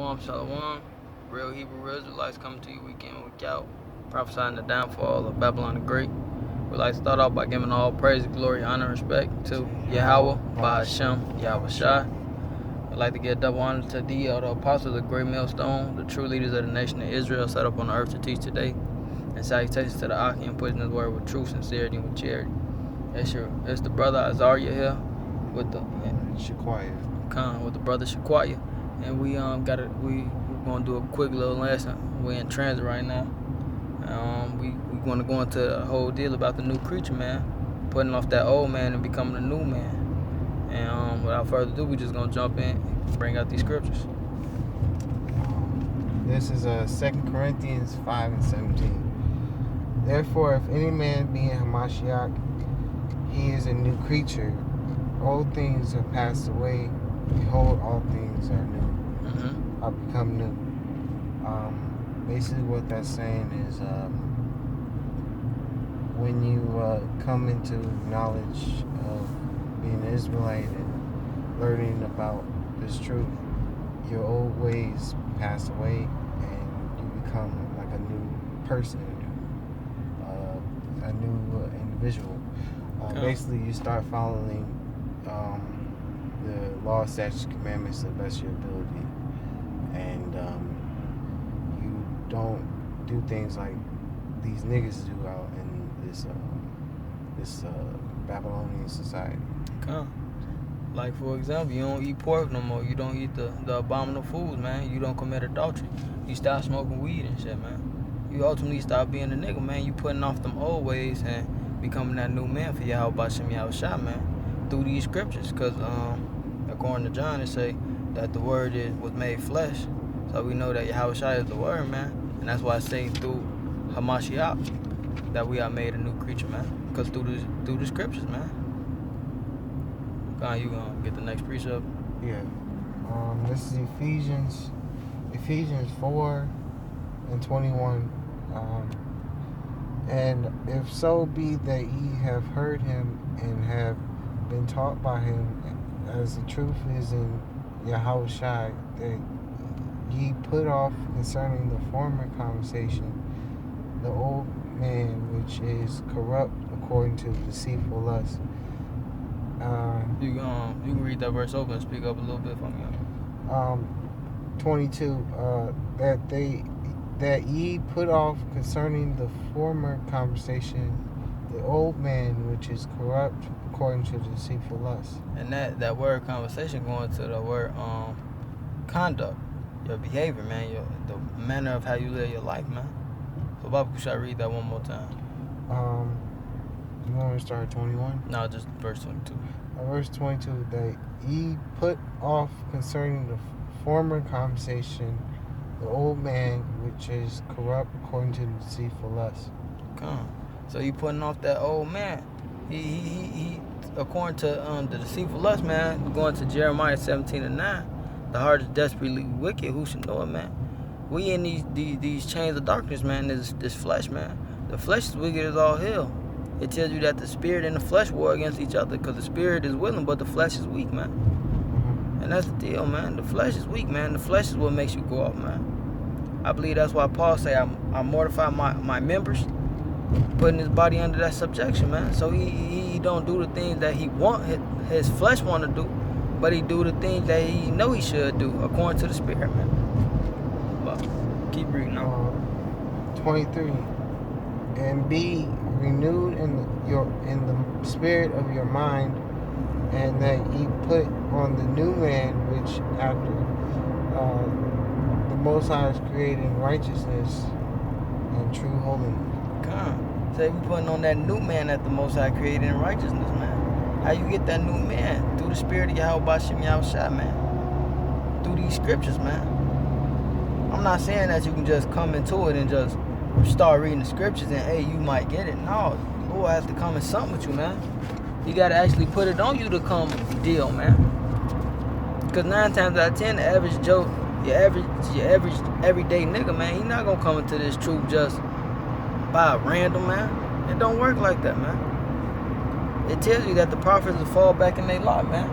Shalom, shalom. Real Hebrew Israelites coming to you week in, week out, prophesying the downfall of Babylon the Great. We'd like to start off by giving all praise, glory, honor, and respect to Yahweh, Ba'ashem, Yahweh Shai. We'd like to give double honor to the apostles of the great millstone, the true leaders of the nation of Israel, set up on the earth to teach today. And salutations to the Akim, putting his word with truth, sincerity, and with charity. It's the brother Azariah here with the with the brother Shaquaya. And we're gonna do a quick little lesson. We're in transit right now. We're gonna go into the whole deal about the new creature, man, putting off that old man and becoming a new man. And without further ado, we're just gonna jump in and bring out these scriptures. This is 2 Corinthians 5 and 17. Therefore, if any man be in Hamashiach, he is a new creature. Old things are passed away. Behold, all things are new. Are become new. Basically, what that's saying is, when you come into knowledge of being an Israelite and learning about this truth, your old ways pass away, and you become like a new person, a new individual. Basically, you start following the law, statutes, commandments to the best of your ability, and you don't do things like these niggas do out in this Babylonian society. Like, for example, you don't eat pork no more. You don't eat the abominable foods, man. You don't commit adultery. You stop smoking weed and shit, man. You ultimately stop being a nigga, man. You putting off them old ways and becoming that new man for Yahweh Ba'ashem Yahweh Shai, man, through these scriptures. Because according to John, it say that the word was made flesh. So we know that Yahweh Shai is the word, man. And that's why I say through Hamashiach that we are made a new creature, man. Because through the scriptures, man. You gonna get the next precept? Yeah. This is Ephesians 4 and 21. And if so be that ye have heard him and have been taught by him, as the truth is in Yahweh Shai, that ye put off concerning the former conversation the old man which is corrupt according to the deceitful lust. You can read that verse over and speak up a little bit for me. 22. That ye put off concerning the former conversation the old man which is corrupt according to the deceitful lust. And that word conversation going to the word conduct, your behavior, man, the manner of how you live your life, man. So Baba, should I read that one more time? You want me to start at 21? No, just verse 22. Verse 22, that ye put off concerning the former conversation the old man which is corrupt according to the deceitful lust. So you putting off that old man. He according to the deceitful lust, man, going to Jeremiah 17 and 9, the heart is desperately wicked, who should know it, man? We in these chains of darkness, man, this flesh, man. The flesh is wicked as all hell. It tells you that the spirit and the flesh war against each other, because the spirit is willing, but the flesh is weak, man. And that's the deal, man. The flesh is weak, man. The flesh is what makes you go up, man. I believe that's why Paul say I mortify my members, putting his body under that subjection, man. So he don't do the things that he his flesh want to do, but he do the things that he know he should do according to the spirit, man. But keep reading on. 23. And be renewed in the spirit of your mind, and that ye put on the new man which after the Most High is created in righteousness and true holiness. Say we putting on that new man that the Most High created in righteousness, man. How you get that new man? Through the spirit of Yahweh Ba'ashem Yahweh Shai, man. Through these scriptures, man. I'm not saying that you can just come into it and just start reading the scriptures and, hey, you might get it. No, the Lord has to come in something with you, man. You got to actually put it on you to come deal, man. Because 9 times out of 10, the average Joe, your average everyday nigga, man, he not going to come into this truth just by random, man. It don't work like that, man. It tells you that the prophets will fall back in their lot, man.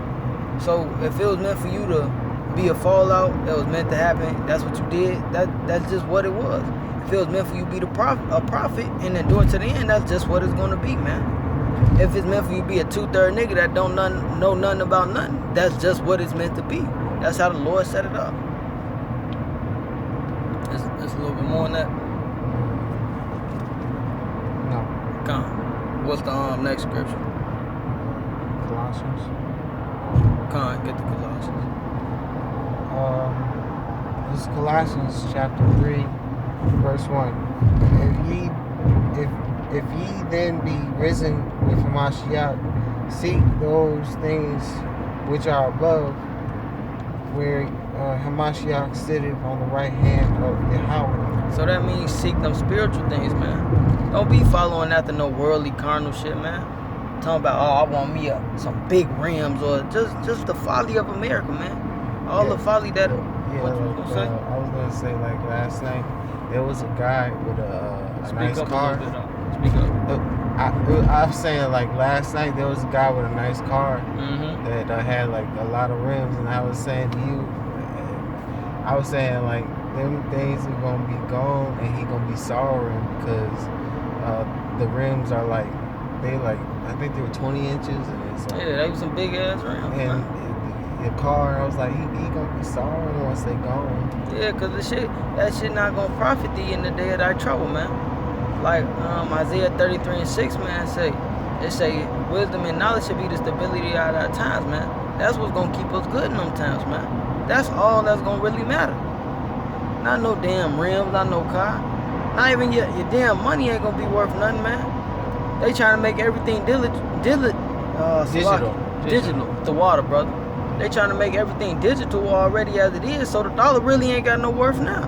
So if it was meant for you to be a fallout that was meant to happen, that's what you did. That's just what it was. If it was meant for you to be a prophet and then do it to the end, that's just what it's gonna be, man. If it's meant for you to be a 2/3 nigga that don't know nothing about nothing, that's just what it's meant to be. That's how the Lord set it up. It's a little bit more than that. No. Come. What's the next scripture? Colossians. Come, get the Colossians. This is Colossians chapter 3, verse 1. If ye then be risen with Hamashiach, seek those things which are above, where Hamashiach sitteth on the right hand of Yahweh. So that means seek them spiritual things, man. Don't be following after no worldly carnal shit, man. Talking about, I want me some big rims, or just the folly of America, man. All the folly that. Yeah, what you gonna say? I was gonna say, like, last night there was a guy with a nice car. Speak up. I was saying, like, last night there was a guy with a nice car Mm-hmm. that had like a lot of rims, and I was saying to you, like, them things are gonna be gone, and he gonna be sorrowing because the rims are like, I think they were 20 inches, and it's like, Yeah, they was some big ass rims, and man. the car, I was like, he gonna be sorrowing once they gone. Yeah, cause that shit not gonna profit thee in the day of thy trouble, man. Like Isaiah 33:6, man, say wisdom and knowledge should be the stability out of our times, man. That's what's gonna keep us good in them times, man. That's all that's gonna really matter. Not no damn rims, not no car. Not even your damn money ain't gonna be worth nothing, man. They trying to make everything digital. The water, brother. They trying to make everything digital already as it is, so the dollar really ain't got no worth now.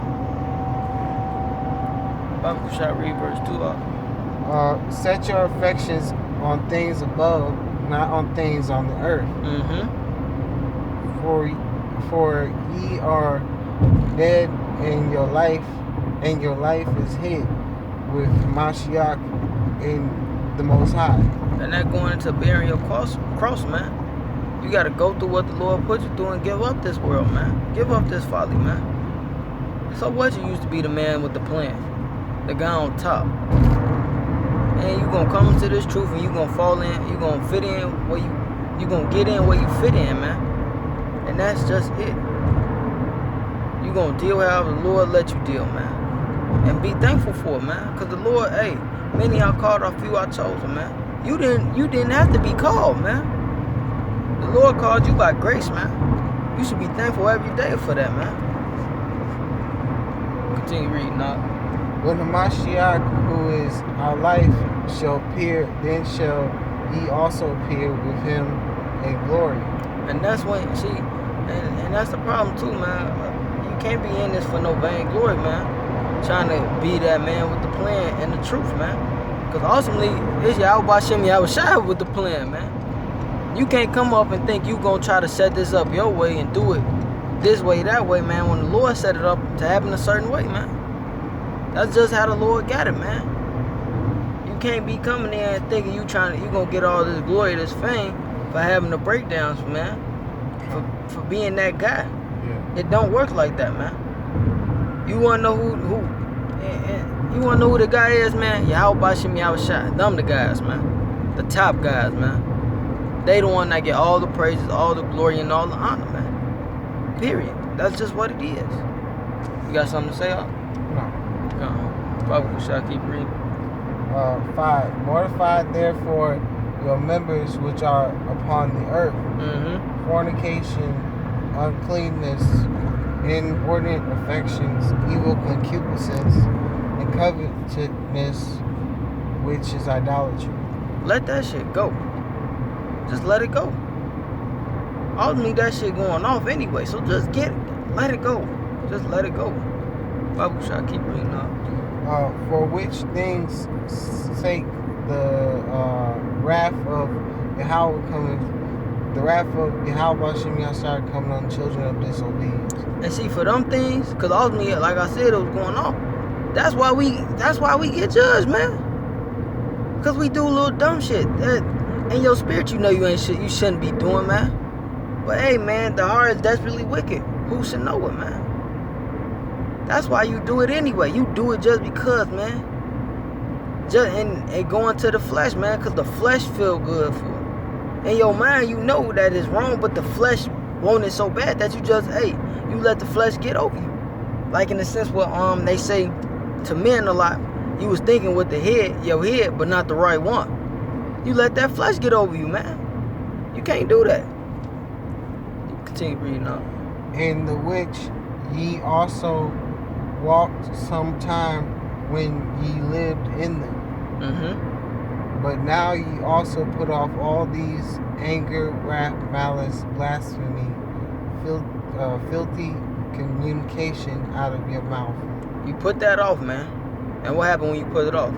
Bible shot read verse 2. Set your affections on things above, not on things on the earth. Mm-hmm. For ye are dead, and your life is hid with Mashiach in the Most High. And that going into bearing your cross, man. You got to go through what the Lord put you through and give up this world, man. Give up this folly, man. So what, you used to be the man with the plan, the guy on top. And you going to come into this truth, and you going to fall in, you going to fit in where you going to get in where you fit in, man. And that's just it. You going to deal however the Lord let you deal, man. And be thankful for it, man. Because the Lord, hey, many are called, a few are chosen, man. You didn't have to be called, man. The Lord called you by grace, man. You should be thankful every day for that, man. Continue reading, now. When the Mashiach, who is our life, shall appear, then shall ye also appear with him in glory. And that's when, see, and that's the problem too, man. You can't be in this for no vainglory, man. Trying to be that man with the plan and the truth, man. Because ultimately, it's Yahweh Bashem Yahushua with the plan, man. You can't come up and think you gonna try to set this up your way and do it this way, that way, man, when the Lord set it up to happen a certain way, man. That's just how the Lord got it, man. You can't be coming in and thinking you gonna get all this glory, this fame for having the breakdowns, man. For being that guy. Yeah. It don't work like that, man. You wanna know who you wanna know who the guy is, man? Yahweh Bashem Yahushua. Them the guys, man. The top guys, man. They the one that get all the praises, all the glory, and all the honor, man. Period. That's just what it is. You got something to say, huh? No. Probably shall keep reading. 5. Mortify therefore your members which are upon the earth. Mm-hmm. Fornication, uncleanness, inordinate affections, evil concupiscence, and covetousness, which is idolatry. Let that shit go. Just let it go. Ultimately, that shit going off anyway, so just let it go. Just let it go. Bible shall keep reading up. For which things sake the wrath of Yahweh cometh, the wrath of Yahweh Bashem Yahushua coming on the children of disobedience. And see, for them things, because ultimately, like I said, it was going on. That's why we get judged, man. Because we do a little dumb shit. In your spirit, you know you shouldn't be doing, man. But hey, man, the heart is desperately wicked. Who should know it, man? That's why you do it anyway. You do it just because, man. Just and going to the flesh, man, because the flesh feel good for it. In your mind, you know that it's wrong, but the flesh want it so bad that you just, you let the flesh get over you. Like in the sense where they say to men a lot, you was thinking with your head, but not the right one. You let that flesh get over you, man. You can't do that. You continue reading on. In the which ye also walked sometime when ye lived in them. But now ye also put off all these: anger, wrath, malice, blasphemy, filthy communication out of your mouth. You put that off, man. And what happened when you put it off?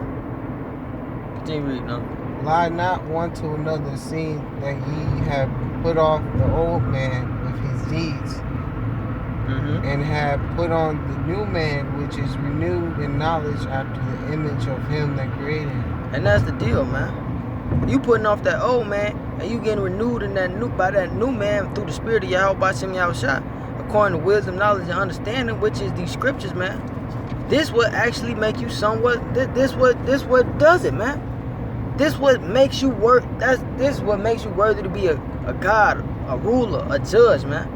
Continue reading on. Lie not one to another, seeing that ye have put off the old man with his deeds, and have put on the new man, which is renewed in knowledge after the image of him that created him. And that's the deal, man. You putting off that old man, and you getting renewed in by that new man through the spirit of Yahweh B'Shem Yahushua, according to wisdom, knowledge, and understanding, which is these scriptures, man. This would actually make you somewhat. This what does it, man. This what makes you This what makes you worthy to be a god, a ruler, a judge, man.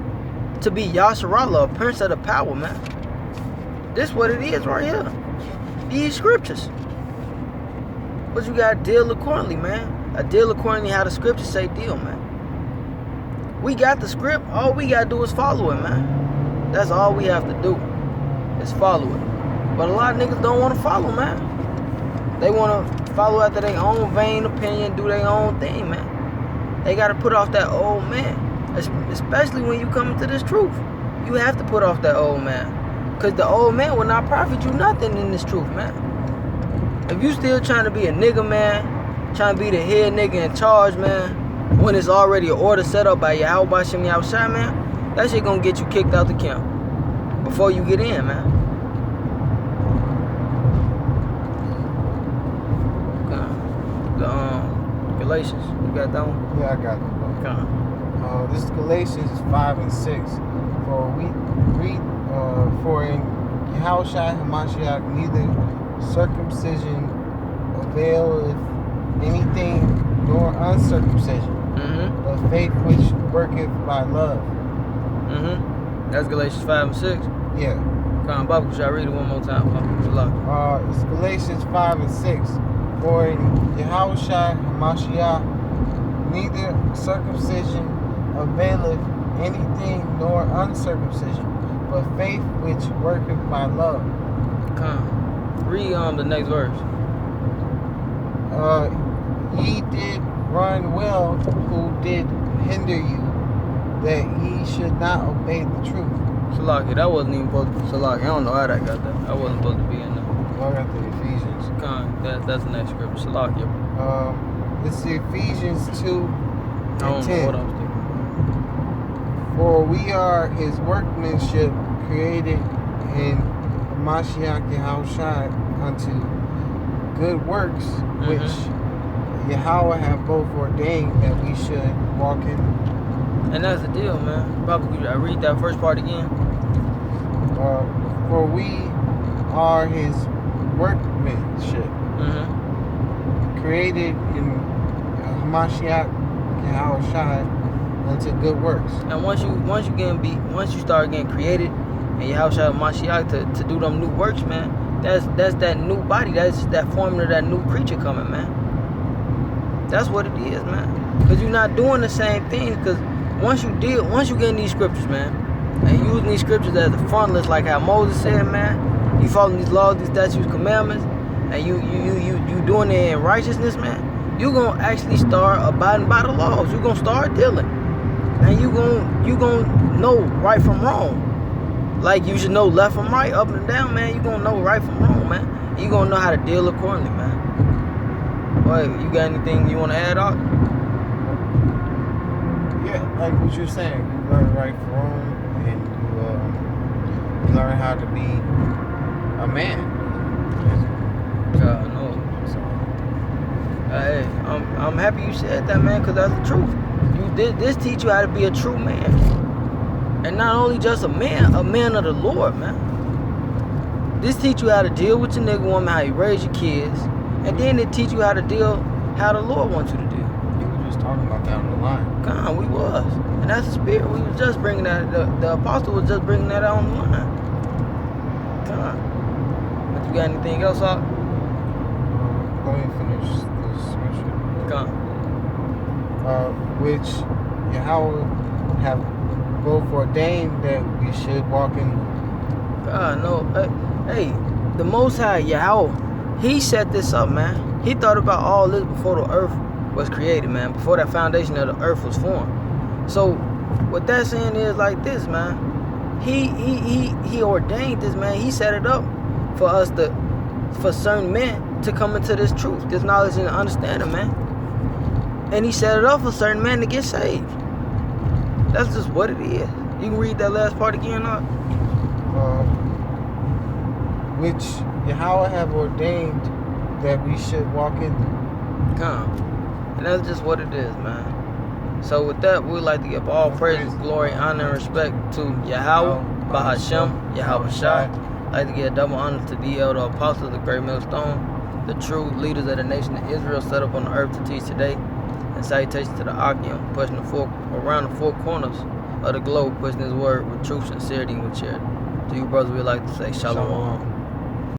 To be Yasharallah, a prince of the power, man. This what it is right here. These scriptures. But you gotta deal accordingly, man. A deal accordingly how the scriptures say deal, man. We got the script. All we gotta do is follow it, man. That's all we have to do. Is follow it. But a lot of niggas don't want to follow, man. They want to follow after their own vain opinion, do their own thing, man. They got to put off that old man. Especially when you come into this truth. You have to put off that old man. Because the old man will not profit you nothing in this truth, man. If you still trying to be a nigga, man, trying to be the head nigga in charge, man, when it's already an order set up by Yahweh B'Shem Yahushua, man, that shit gonna get you kicked out the camp before you get in, man. Galatians, you got that one? Yeah, I got it. Okay. This is Galatians 5 and 6. For we read, for in Yahushua HaMashiach neither circumcision availeth anything nor uncircumcision, but faith which worketh by love. That's Galatians 5 and 6. Yeah. Come on, Bible, should I read it one more time? It's Galatians 5 and 6. For in Yahushua HaMashiach neither circumcision availeth anything nor uncircumcision, but faith which worketh by love. Come. Read the next verse. Ye did run well who did hinder you, that ye should not obey the truth. Salaki, that wasn't even supposed to be Salaki. I don't know how that got that. That wasn't supposed to be in there. I got the Ephesians. Come, that's the next scripture. Salaki. It's the Ephesians 2 I don't and know 10. what I was thinking. For we are his workmanship, created in Mashiach Yahushua unto good works, which Yahweh have both ordained that we should walk in. And that's the deal, man. Probably I read that first part again. For we are his workmanship, created in Mashiach Yahushua unto good works. And once you start getting created and Yahushua Mashiach to do them new works, man, that's that new body, that's that formula, that new creature coming, man. That's what it is, man. Because you're not doing the same things. Because once you get in these scriptures, man, and using these scriptures as the frontless, like how Moses said, man, you following these laws, these statutes, commandments, and you doing it in righteousness, man, you're gonna actually start abiding by the laws. You're gonna start dealing, and you gonna know right from wrong. Like you should know left from right, up and down, man. You gonna know right from wrong, man. You gonna know how to deal accordingly, man. Boy, you got anything you wanna add on? Yeah, like what you're saying, you learn right from wrong, and you learn how to be a man. God, no. Hey, I'm happy you said that, man, because that's the truth. This teach you how to be a true man. And not only just a man of the Lord, man. This teach you how to deal with your nigga woman, how you raise your kids, and then it teach you how to deal how the Lord wants you to deal. You were just talking about that on the line. God, we was. And that's the spirit. We was just bringing that, the apostle was just bringing that out on the line. God. But you got anything else up? Let me finish this scripture. God. Which Yahweh have both ordained that we should walk in. God, no. Hey, the Most High, Yahweh, He set this up, man. He thought about all this before the earth was created, man. Before that foundation of the earth was formed. So, what that's saying is like this, man. He ordained this, man. He set it up for us for certain men to come into this truth, this knowledge and understanding, man. And He set it up for certain men to get saved. That's just what it is. You can read that last part again, huh? Which Yahweh have ordained that we should walk in. Come. And that's just what it is, man. So with that, we'd like to give all praise, glory, honor, and respect to Yahweh, Bahashem, Yahweh Shai. I'd like to give double honor to the elder apostles of the great millstone, the true leaders of the nation of Israel set up on the earth to teach today. And salutations to the Akim, pushing around the four corners of the globe, pushing His word with truth, sincerity, and with charity. To you, brothers, we'd like to say Shalom.